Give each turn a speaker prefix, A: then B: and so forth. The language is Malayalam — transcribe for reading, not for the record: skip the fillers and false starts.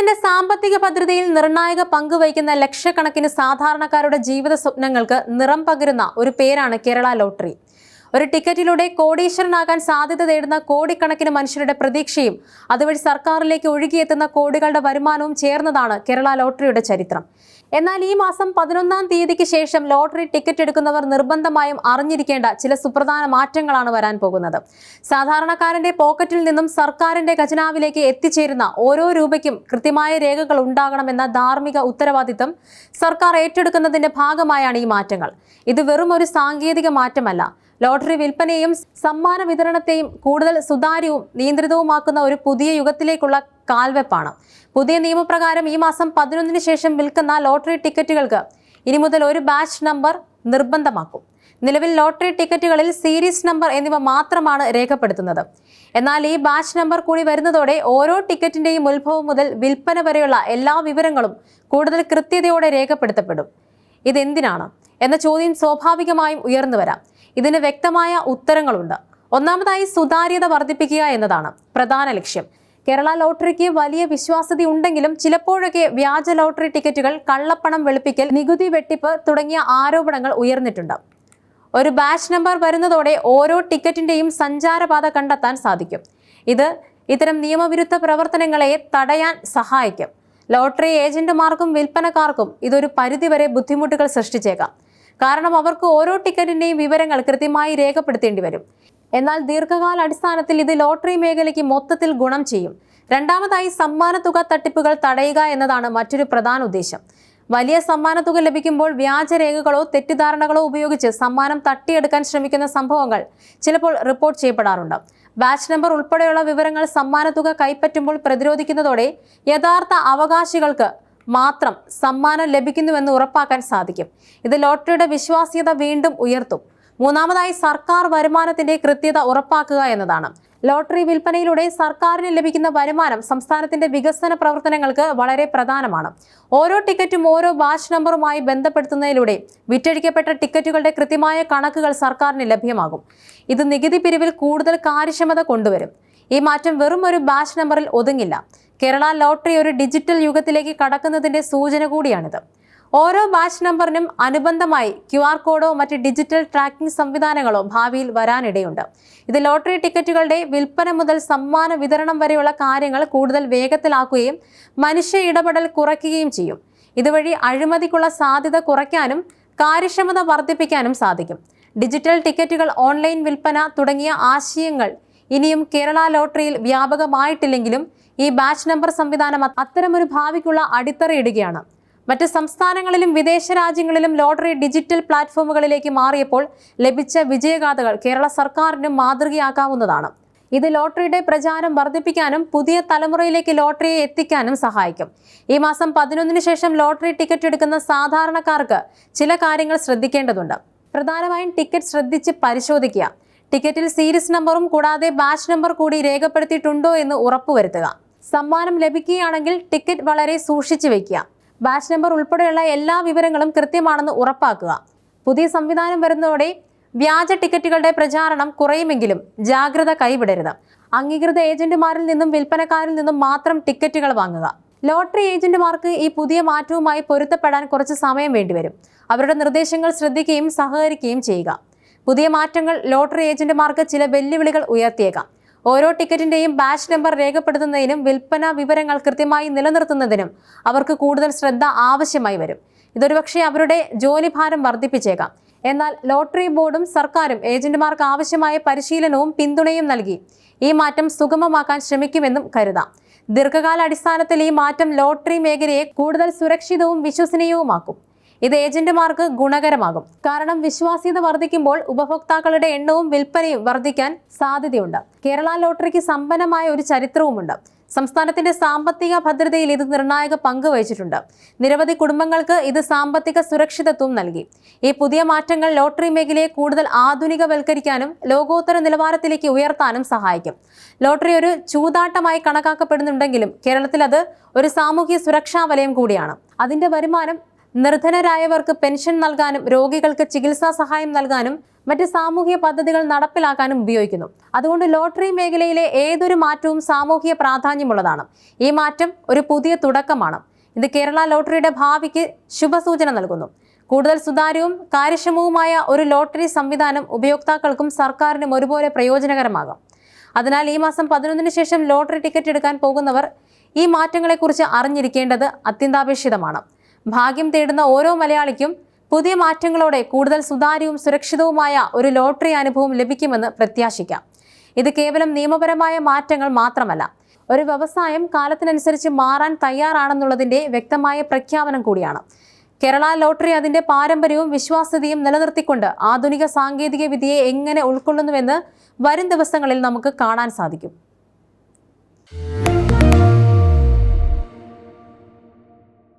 A: കേരളത്തിന്റെ സാമ്പത്തിക ഭദ്രതയിൽ നിർണായക പങ്ക് വഹിക്കുന്ന ലക്ഷക്കണക്കിന് സാധാരണക്കാരുടെ ജീവിത സ്വപ്നങ്ങൾക്ക് നിറം പകരുന്ന ഒരു പേരാണ് കേരള ലോട്ടറി. ഒരു ടിക്കറ്റിലൂടെ കോടീശ്വരനാകാൻ സാധ്യത തേടുന്ന കോടിക്കണക്കിന് മനുഷ്യരുടെ പ്രതീക്ഷയും അതുവഴി സർക്കാരിലേക്ക് ഒഴുകിയെത്തുന്ന കോടികളുടെ വരുമാനവും ചേർന്നതാണ് കേരള ലോട്ടറിയുടെ ചരിത്രം. എന്നാൽ ഈ മാസം 11-ാം തീയതിക്ക് ശേഷം ലോട്ടറി ടിക്കറ്റ് എടുക്കുന്നവർ നിർബന്ധമായും അറിഞ്ഞിരിക്കേണ്ട ചില സുപ്രധാന മാറ്റങ്ങളാണ് വരാൻ പോകുന്നത്. സാധാരണക്കാരന്റെ പോക്കറ്റിൽ നിന്നും സർക്കാരിന്റെ ഖജനാവിലേക്ക് എത്തിച്ചേരുന്ന ഓരോ രൂപയ്ക്കും കൃത്യമായ രേഖകൾ ഉണ്ടാകണമെന്ന ധാർമ്മിക ഉത്തരവാദിത്തം സർക്കാർ ഏറ്റെടുക്കുന്നതിന്റെ ഭാഗമായാണ് ഈ മാറ്റങ്ങൾ. ഇത് വെറും ഒരു സാങ്കേതിക മാറ്റമല്ല, ലോട്ടറി വിൽപ്പനയെയും സമ്മാന വിതരണത്തെയും കൂടുതൽ സുതാര്യവും നിയന്ത്രിതവുമാക്കുന്ന ഒരു പുതിയ യുഗത്തിലേക്കുള്ള കാൽവെപ്പാണ്. പുതിയ നിയമപ്രകാരം ഈ മാസം 11-ന് ശേഷം വിൽക്കുന്ന ലോട്ടറി ടിക്കറ്റുകൾക്ക് ഇനി മുതൽ ഒരു ബാച്ച് നമ്പർ നിർബന്ധമാക്കും. നിലവിൽ ലോട്ടറി ടിക്കറ്റുകളിൽ സീരീസ് നമ്പർ എന്നിവ മാത്രമാണ് രേഖപ്പെടുത്തുന്നത്. എന്നാൽ ഈ ബാച്ച് നമ്പർ കൂടി വരുന്നതോടെ ഓരോ ടിക്കറ്റിന്റെയും ഉത്ഭവം മുതൽ വിൽപ്പന വരെയുള്ള എല്ലാ വിവരങ്ങളും കൂടുതൽ കൃത്യതയോടെ രേഖപ്പെടുത്തപ്പെടും. ഇതെന്തിനാണ് എന്ന ചോദ്യം സ്വാഭാവികമായും ഉയർന്നു വരാം. ഇതിന് വ്യക്തമായ ഉത്തരങ്ങളുണ്ട്. ഒന്നാമതായി, സുതാര്യത വർദ്ധിപ്പിക്കുക എന്നതാണ് പ്രധാന ലക്ഷ്യം. കേരള ലോട്ടറിക്ക് വലിയ വിശ്വാസ്യത ഉണ്ടെങ്കിലും ചിലപ്പോഴൊക്കെ വ്യാജ ലോട്ടറി ടിക്കറ്റുകൾ, കള്ളപ്പണം വെളുപ്പിക്കൽ, നികുതി വെട്ടിപ്പ് തുടങ്ങിയ ആരോപണങ്ങൾ ഉയർന്നിട്ടുണ്ട്. ഒരു ബാച്ച് നമ്പർ വരുന്നതോടെ ഓരോ ടിക്കറ്റിന്റെയും സഞ്ചാരപാത കണ്ടെത്താൻ സാധിക്കും. ഇത് ഇത്തരം നിയമവിരുദ്ധ പ്രവർത്തനങ്ങളെ തടയാൻ സഹായിക്കും. ലോട്ടറി ഏജന്റുമാർക്കും വിൽപ്പനക്കാർക്കും ഇതൊരു പരിധിവരെ ബുദ്ധിമുട്ടുകൾ സൃഷ്ടിച്ചേക്കാം. കാരണം അവർക്ക് ഓരോ ടിക്കറ്റിന്റെയും വിവരങ്ങൾ കൃത്യമായി രേഖപ്പെടുത്തേണ്ടി വരും. എന്നാൽ ദീർഘകാല അടിസ്ഥാനത്തിൽ ഇത് ലോട്ടറി മേഖലയ്ക്ക് മൊത്തത്തിൽ ഗുണം ചെയ്യും. രണ്ടാമതായി, സമ്മാനത്തുക തട്ടിപ്പുകൾ തടയുക എന്നതാണ് മറ്റൊരു പ്രധാന ഉദ്ദേശം. വലിയ സമ്മാനത്തുക ലഭിക്കുമ്പോൾ വ്യാജരേഖകളോ തെറ്റിദ്ധാരണകളോ ഉപയോഗിച്ച് സമ്മാനം തട്ടിയെടുക്കാൻ ശ്രമിക്കുന്ന സംഭവങ്ങൾ ചിലപ്പോൾ റിപ്പോർട്ട് ചെയ്യപ്പെടാറുണ്ട്. ബാച്ച് നമ്പർ ഉൾപ്പെടെയുള്ള വിവരങ്ങൾ സമ്മാനത്തുക കൈപ്പറ്റുമ്പോൾ പ്രതിരോധിക്കുന്നതോടെ യഥാർത്ഥ അവകാശികൾക്ക് മാത്രം സമ്മാനം ലഭിക്കുന്നുവെന്ന് ഉറപ്പാക്കാൻ സാധിക്കും. ഇത് ലോട്ടറിയുടെ വിശ്വാസ്യത വീണ്ടും ഉയർത്തും. മൂന്നാമതായി, സർക്കാർ വരുമാനത്തിന്റെ കൃത്യത ഉറപ്പാക്കുക എന്നതാണ്. ലോട്ടറി വിൽപ്പനയിലൂടെ സർക്കാരിന് ലഭിക്കുന്ന വരുമാനം സംസ്ഥാനത്തിന്റെ വികസന പ്രവർത്തനങ്ങൾക്ക് വളരെ പ്രധാനമാണ്. ഓരോ ടിക്കറ്റും ഓരോ ബാച്ച് നമ്പറുമായി ബന്ധപ്പെടുത്തുന്നതിലൂടെ വിറ്റഴിക്കപ്പെട്ട ടിക്കറ്റുകളുടെ കൃത്യമായ കണക്കുകൾ സർക്കാരിന് ലഭ്യമാകും. ഇത് നികുതി പിരിവിൽ കൂടുതൽ കാര്യക്ഷമത കൊണ്ടുവരും. ഈ മാറ്റം വെറും ഒരു ബാച്ച് നമ്പറിൽ ഒതുങ്ങില്ല. കേരള ലോട്ടറി ഒരു ഡിജിറ്റൽ യുഗത്തിലേക്ക് കടക്കുന്നതിന്റെ സൂചന കൂടിയാണിത്. ഓരോ ബാച്ച് നമ്പറിനും അനുബന്ധമായി QR കോഡോ മറ്റ് ഡിജിറ്റൽ ട്രാക്കിംഗ് സംവിധാനങ്ങളോ ഭാവിയിൽ വരാനിടയുണ്ട്. ഇത് ലോട്ടറി ടിക്കറ്റുകളുടെ വിൽപ്പന മുതൽ സമ്മാന വിതരണം വരെയുള്ള കാര്യങ്ങൾ കൂടുതൽ വേഗത്തിലാക്കുകയും മനുഷ്യ ഇടപെടൽ കുറയ്ക്കുകയും ചെയ്യും. ഇതുവഴി അഴിമതിക്കുള്ള സാധ്യത കുറയ്ക്കാനും കാര്യക്ഷമത വർദ്ധിപ്പിക്കാനും സാധിക്കും. ഡിജിറ്റൽ ടിക്കറ്റുകൾ, ഓൺലൈൻ വിൽപ്പന തുടങ്ങിയ ആശയങ്ങൾ ഇനിയും കേരള ലോട്ടറിയിൽ വ്യാപകമായിട്ടില്ലെങ്കിലും ഈ ബാച്ച് നമ്പർ സംവിധാനം അത്തരമൊരു ഭാവിക്കുള്ള അടിത്തറയിടുകയാണ്. മറ്റ് സംസ്ഥാനങ്ങളിലും വിദേശ രാജ്യങ്ങളിലും ലോട്ടറി ഡിജിറ്റൽ പ്ലാറ്റ്ഫോമുകളിലേക്ക് മാറിയപ്പോൾ ലഭിച്ച വിജയഗാഥകൾ കേരള സർക്കാരിനും മാതൃകയാക്കാവുന്നതാണ്. ഇത് ലോട്ടറിയുടെ പ്രചാരം വർദ്ധിപ്പിക്കാനും പുതിയ തലമുറയിലേക്ക് ലോട്ടറിയെ എത്തിക്കാനും സഹായിക്കും. ഈ മാസം 11-ന് ശേഷം ലോട്ടറി ടിക്കറ്റ് എടുക്കുന്ന സാധാരണക്കാർക്ക് ചില കാര്യങ്ങൾ ശ്രദ്ധിക്കേണ്ടതുണ്ട്. പ്രധാനമായും ടിക്കറ്റ് ശ്രദ്ധിച്ച് പരിശോധിക്കുക. ടിക്കറ്റിൽ സീരീസ് നമ്പറും കൂടാതെ ബാച്ച് നമ്പർ കൂടി രേഖപ്പെടുത്തിയിട്ടുണ്ടോ എന്ന് ഉറപ്പുവരുത്തുക. സമ്മാനം ലഭിക്കുകയാണെങ്കിൽ ടിക്കറ്റ് വളരെ സൂക്ഷിച്ചു വയ്ക്കുക. ബാച്ച് നമ്പർ ഉൾപ്പെടെയുള്ള എല്ലാ വിവരങ്ങളും കൃത്യമാണെന്ന് ഉറപ്പാക്കുക. പുതിയ സംവിധാനം വരുന്നതോടെ വ്യാജ ടിക്കറ്റുകളുടെ പ്രചാരണം കുറയുമെങ്കിലും ജാഗ്രത കൈവിടരുത്. അംഗീകൃത ഏജന്റുമാരിൽ നിന്നും വിൽപ്പനക്കാരിൽ നിന്നും മാത്രം ടിക്കറ്റുകൾ വാങ്ങുക. ലോട്ടറി ഏജന്റുമാർക്ക് ഈ പുതിയ മാറ്റവുമായി പൊരുത്തപ്പെടാൻ കുറച്ച് സമയം വേണ്ടിവരും. അവരുടെ നിർദ്ദേശങ്ങൾ ശ്രദ്ധിക്കുകയും സഹകരിക്കുകയും ചെയ്യുക. പുതിയ മാറ്റങ്ങൾ ലോട്ടറി ഏജന്റുമാർക്ക് ചില വെല്ലുവിളികൾ ഉയർത്തിയേക്കാം. ഓരോ ടിക്കറ്റിന്റെയും ബാച്ച് നമ്പർ രേഖപ്പെടുത്തുന്നതിനും വിൽപ്പന വിവരങ്ങൾ കൃത്യമായി നിലനിർത്തുന്നതിനും അവർക്ക് കൂടുതൽ ശ്രദ്ധ ആവശ്യമായി വരും. ഇതൊരുപക്ഷെ അവരുടെ ജോലിഭാരം വർദ്ധിപ്പിച്ചേക്കാം. എന്നാൽ ലോട്ടറി ബോർഡും സർക്കാരും ഏജന്റുമാർക്ക് ആവശ്യമായ പരിശീലനവും പിന്തുണയും നൽകി ഈ മാറ്റം സുഗമമാക്കാൻ ശ്രമിക്കുമെന്നും കരുതാം. ദീർഘകാല അടിസ്ഥാനത്തിൽ ഈ മാറ്റം ലോട്ടറി മേഖലയെ കൂടുതൽ സുരക്ഷിതവും വിശ്വസനീയവുമാക്കും. ഇത് ഏജന്റുമാർക്ക് ഗുണകരമാകും. കാരണം വിശ്വാസ്യത വർദ്ധിക്കുമ്പോൾ ഉപഭോക്താക്കളുടെ എണ്ണവും വിൽപ്പനയും വർദ്ധിക്കാൻ സാധ്യതയുണ്ട്. കേരള ലോട്ടറിക്ക് സമ്പന്നമായ ഒരു ചരിത്രവുമുണ്ട്. സംസ്ഥാനത്തിന്റെ സാമ്പത്തിക ഭദ്രതയിൽ ഇത് നിർണായക പങ്ക് വഹിച്ചിട്ടുണ്ട്. നിരവധി കുടുംബങ്ങൾക്ക് ഇത് സാമ്പത്തിക സുരക്ഷിതത്വം നൽകി. ഈ പുതിയ മാറ്റങ്ങൾ ലോട്ടറി മേഖലയെ കൂടുതൽ ആധുനികവൽക്കരിക്കാനും ലോകോത്തര നിലവാരത്തിലേക്ക് ഉയർത്താനും സഹായിക്കും. ലോട്ടറി ഒരു ചൂതാട്ടമായി കണക്കാക്കപ്പെടുന്നുണ്ടെങ്കിലും കേരളത്തിൽ അത് ഒരു സാമൂഹ്യ സുരക്ഷാ വലയം കൂടിയാണ്. അതിന്റെ വരുമാനം നിർധനരായവർക്ക് പെൻഷൻ നൽകാനും രോഗികൾക്ക് ചികിത്സാ സഹായം നൽകാനും മറ്റ് സാമൂഹിക പദ്ധതികൾ നടപ്പിലാക്കാനും ഉപയോഗിക്കുന്നു. അതുകൊണ്ട് ലോട്ടറി മേഖലയിലെ ഏതൊരു മാറ്റവും സാമൂഹിക പ്രാധാന്യമുള്ളതാണ്. ഈ മാറ്റം ഒരു പുതിയ തുടക്കമാണ്. ഇത് കേരള ലോട്ടറിയുടെ ഭാവിക്ക് ശുഭസൂചന നൽകുന്നു. കൂടുതൽ സുതാര്യവും കാര്യക്ഷമവുമായ ഒരു ലോട്ടറി സംവിധാനം ഉപയോക്താക്കൾക്കും സർക്കാരിനും ഒരുപോലെ പ്രയോജനകരമാകും. അതിനാൽ ഈ മാസം 11-ന് ശേഷം ലോട്ടറി ടിക്കറ്റ് എടുക്കാൻ പോകുന്നവർ ഈ മാറ്റങ്ങളെക്കുറിച്ച് അറിഞ്ഞിരിക്കേണ്ടത് അത്യന്താപേക്ഷിതമാണ്. ഭാഗ്യം തേടുന്ന ഓരോ മലയാളിക്കും പുതിയ മാറ്റങ്ങളോടെ കൂടുതൽ സുതാര്യവും സുരക്ഷിതവുമായ ഒരു ലോട്ടറി അനുഭവം ലഭിക്കുമെന്ന് പ്രത്യാശിക്കാം. ഇത് കേവലം നിയമപരമായ മാറ്റങ്ങൾ മാത്രമല്ല, ഒരു വ്യവസായം കാലത്തിനനുസരിച്ച് മാറാൻ തയ്യാറാണെന്നുള്ളതിന്റെ വ്യക്തമായ പ്രഖ്യാപനം കൂടിയാണ്. കേരള ലോട്ടറി അതിന്റെ പാരമ്പര്യവും വിശ്വാസ്യതയും നിലനിർത്തിക്കൊണ്ട് ആധുനിക സാങ്കേതിക വിദ്യയെ എങ്ങനെ ഉൾക്കൊള്ളുന്നുവെന്ന് വരും ദിവസങ്ങളിൽ നമുക്ക് കാണാൻ സാധിക്കും.